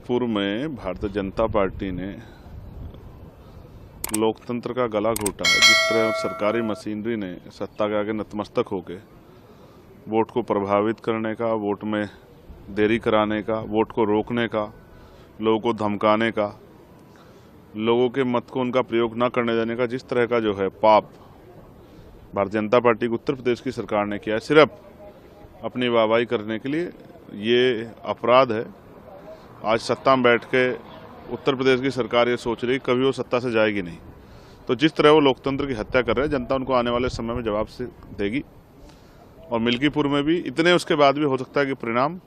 पूर्व में भारतीय जनता पार्टी ने लोकतंत्र का गला घोटा है। जिस तरह सरकारी मशीनरी ने सत्ता के आगे नतमस्तक होकर वोट को प्रभावित करने का, वोट में देरी कराने का, वोट को रोकने का, लोगों को धमकाने का, लोगों के मत को उनका प्रयोग न करने देने का जिस तरह का जो है पाप भारतीय जनता पार्टी की उत्तर प्रदेश की सरकार ने किया है, सिर्फ अपनी वाहवाही करने के लिए, ये अपराध है। आज सत्ता में बैठ के उत्तर प्रदेश की सरकार ये सोच रही कभी वो सत्ता से जाएगी नहीं, तो जिस तरह वो लोकतंत्र की हत्या कर रहे हैं, जनता उनको आने वाले समय में जवाब से देगी। और मिल्कीपुर में भी इतने उसके बाद भी हो सकता है कि परिणाम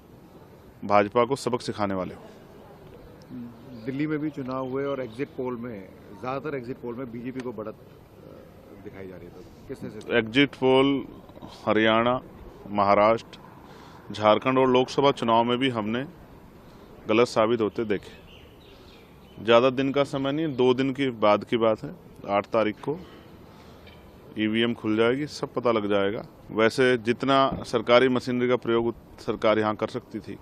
भाजपा को सबक सिखाने वाले हो। दिल्ली में भी चुनाव हुए और एग्जिट पोल में, ज़्यादातर एग्जिट पोल में बीजेपी को बढ़त दिखाई जा रही है, तो किस तरह से? एग्जिट पोल हरियाणा, महाराष्ट्र, झारखंड और लोकसभा चुनाव में भी हमने गलत साबित होते देखे। ज़्यादा दिन का समय नहीं, 2 दिन की बाद की बात है। 8 तारीख को ईवीएम खुल जाएगी, सब पता लग जाएगा। वैसे जितना सरकारी मशीनरी का प्रयोग सरकार यहाँ कर सकती थी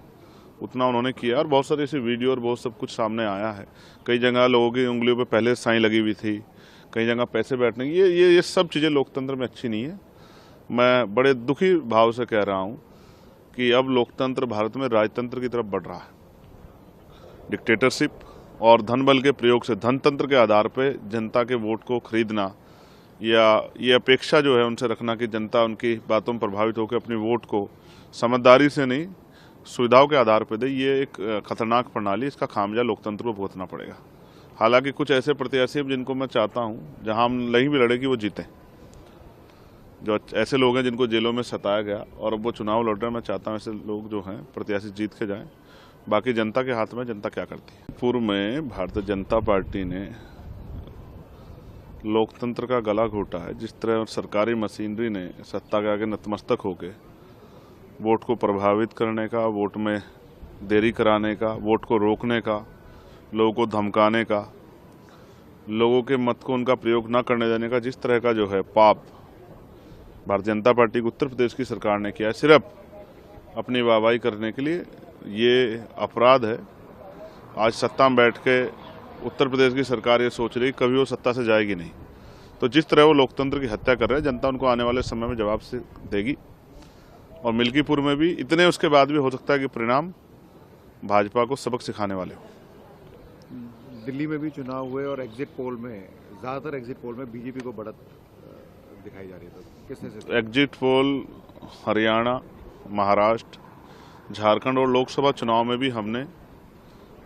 उतना उन्होंने किया, और बहुत सारी ऐसी वीडियो और बहुत सब कुछ सामने आया है। कई जगह लोगों की उंगलियों पे पहले साई लगी हुई थी, कई जगह पैसे बैठने की, ये सब चीज़ें लोकतंत्र में अच्छी नहीं है। मैं बड़े दुखी भाव से कह रहा हूँ कि अब लोकतंत्र भारत में राजतंत्र की तरफ बढ़ रहा है। डिक्टेटरशिप और धन बल के प्रयोग से, धनतंत्र के आधार पर जनता के वोट को खरीदना, या ये अपेक्षा जो है उनसे रखना कि जनता उनकी बातों में प्रभावित होकर अपनी वोट को समझदारी से नहीं, सुविधाओं के आधार पर दे, ये एक खतरनाक प्रणाली। इसका खामियाजा लोकतंत्र को भुगतना पड़ेगा। हालांकि कुछ ऐसे प्रत्याशी जिनको मैं चाहता हूं जहां हम नहीं भी लड़े कि वो जीतें, जो ऐसे लोग हैं जिनको जेलों में सताया गया और अब वो चुनाव लड़ रहे हैं, मैं चाहता हूं ऐसे लोग जो हैं प्रत्याशी जीत के जाएं। बाकी जनता के हाथ में, जनता क्या करती है। पूर्व में भारतीय जनता पार्टी ने लोकतंत्र का गला घोटा है। जिस तरह सरकारी मशीनरी ने सत्ता के आगे नतमस्तक होकर वोट को प्रभावित करने का, वोट में देरी कराने का, वोट को रोकने का, लोगों को धमकाने का, लोगों के मत को उनका प्रयोग न करने देने का जिस तरह का जो है पाप भारतीय जनता पार्टी की उत्तर प्रदेश की सरकार ने किया है, सिर्फ अपनी वाहवाही करने के लिए, ये अपराध है। आज सत्ता में बैठ के उत्तर प्रदेश की सरकार ये सोच रही कभी वो सत्ता से जाएगी नहीं, तो जिस तरह वो लोकतंत्र की हत्या कर रहे हैं, जनता उनको आने वाले समय में जवाब से देगी। और मिल्कीपुर में भी इतने उसके बाद भी हो सकता है कि परिणाम भाजपा को सबक सिखाने वाले हो। दिल्ली में भी चुनाव हुए और एग्जिट पोल में, ज़्यादातर एग्जिट पोल में बीजेपी को बढ़त दिखाई जा रही है, तो किस तरह से? एग्जिट पोल हरियाणा, महाराष्ट्र, झारखंड और लोकसभा चुनाव में भी हमने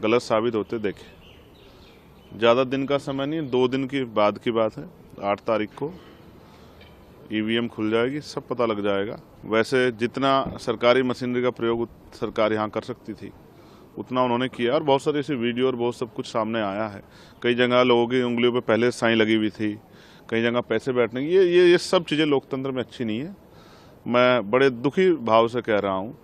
गलत साबित होते देखे। ज़्यादा दिन का समय नहीं, 2 दिन की बाद की बात है। 8 तारीख को ईवीएम खुल जाएगी, सब पता लग जाएगा। वैसे जितना सरकारी मशीनरी का प्रयोग सरकार यहाँ कर सकती थी उतना उन्होंने किया, और बहुत सारी ऐसी वीडियो और बहुत सब कुछ सामने आया है। कई जगह लोगों की उंगलियों पे पहले साई लगी हुई थी, कई जगह पैसे बैठने की, ये सब चीज़ें लोकतंत्र में अच्छी नहीं है। मैं बड़े दुखी भाव से कह रहा हूँ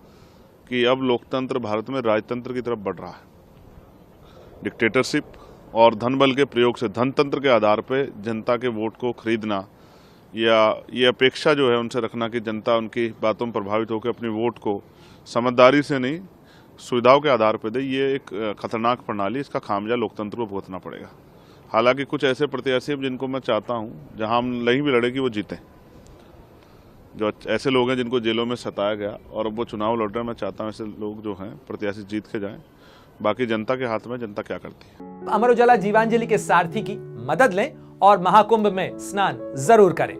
कि अब लोकतंत्र भारत में राजतंत्र की तरफ बढ़ रहा है। डिक्टेटरशिप और धन बल के प्रयोग से, धनतंत्र के आधार पर जनता के वोट को खरीदना, या ये अपेक्षा जो है उनसे रखना कि जनता उनकी बातों में प्रभावित होकर अपनी वोट को समझदारी से नहीं, सुविधाओं के आधार पर दे, ये एक खतरनाक प्रणाली। इसका खामियाजा लोकतंत्र को भुगतना पड़ेगा। हालांकि कुछ ऐसे प्रत्याशी जिनको मैं चाहता हूं जहां हम नहीं भी लड़े कि वो जीतें, जो ऐसे लोग हैं जिनको जेलों में सताया गया और अब वो चुनाव लड़ रहे हैं, मैं चाहता हूं ऐसे लोग जो हैं प्रत्याशी जीत के जाएं। बाकी जनता के हाथ में, जनता क्या करती है। अमर उजाला जीवांजलि के सारथी की मदद लें और महाकुंभ में स्नान जरूर करें।